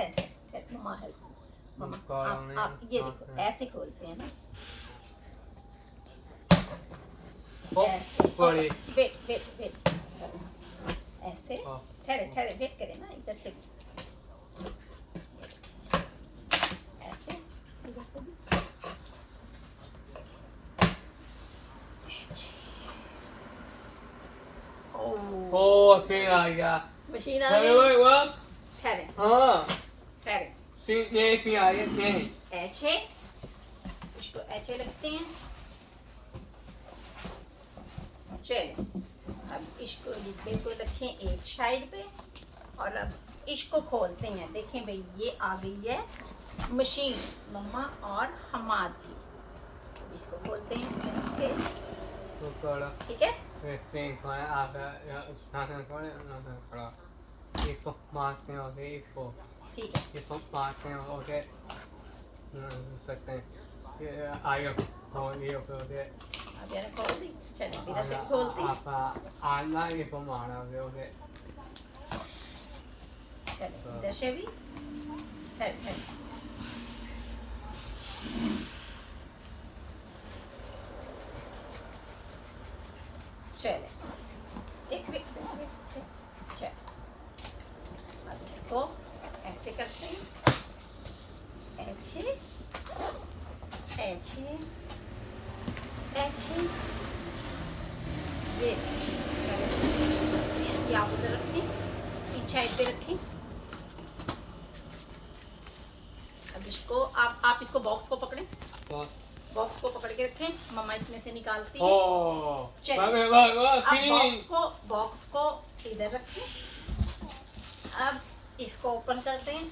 ठहर मम्मा हेल्प मम्मा आप ये देखो ऐसे खोलते हैं ना ऐसे वेट ऐसे ठहरे वेट करें ना इधर से ऐसे इधर से भी फिर आ गया मशीन आ अरे गई ओए वाह ठहरे हाँ ठहरे ये फिर आ गया ये ऐसे इसको ऐसे लगते हैं चलिए अब इसको डिब्बे को रखें एक साइड पे और अब इसको खोलते हैं देखें भाई ये आ गई है मशीन मम्मा और हमाद की अब इसको खोलते हैं ऐसे ठीक है इसको मारते हैं इसको ठीक है इसको मारते हैं सकते हैं आगे ये अब यार खोल दी चलिए इधर से खोलती आना इसको मारा चलिए इधर से भी है चले एक चल अब इसको ऐसे करते हैं ऐसे ऐसे ऐसे ये आप उधर रखें इस साइड पे रखें अब इसको आप इसको बॉक्स को पकड़ें बॉक्स को पकड़ के रखें मम्मा इसमें से निकालती है अब बॉक्स को इधर रखें अब इसको ओपन करते हैं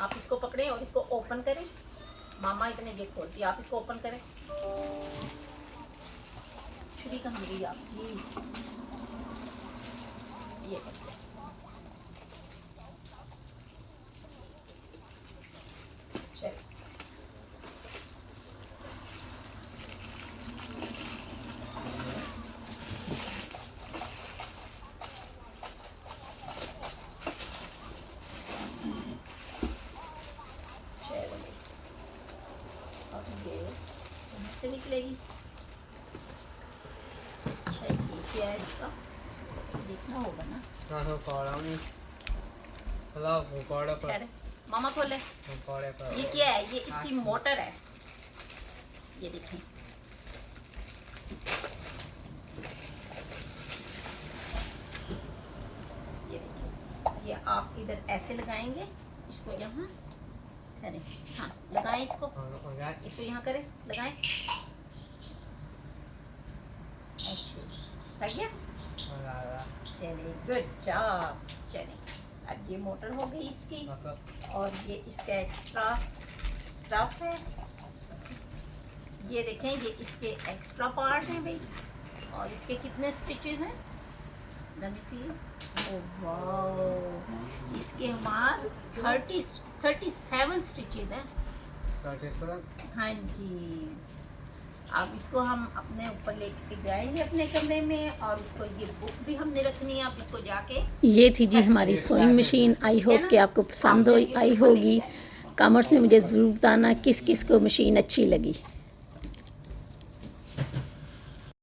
आप इसको पकड़ें और इसको ओपन करें मामा इतने ये खोलती है आप इसको ओपन करें छुरी कहाँ गई आपकी ये चलिए से निकलेगी क्या है इसका देखना होगा ना मामा खोले ये क्या है ये इसकी मोटर है ये देखें ये देखिए ये आप इधर ऐसे लगाएंगे इसको यहाँ ठहरे हाँ लगाएं इसको यहाँ करें लगाएं अच्छा लग गया चलिए गुड जॉब चलिए अब ये मोटर हो गई इसकी और ये इसका एक्स्ट्रा स्टफ है ये देखें ये इसके एक्स्ट्रा पार्ट हैं भाई और इसके कितने स्टिचेस हैं इसके हमारे 37 स्टिचेस हैं हाँ जी अब इसको हम अपने ऊपर लेके जाएंगे अपने कमरे में और इसको ये बुक भी हमने रखनी है आप इसको जाके ये थी जी हमारी सोइंग मशीन आई होप कि आपको पसंद आई होगी कमेंट्स में मुझे ज़रूर बताना किस किस को मशीन अच्छी लगी।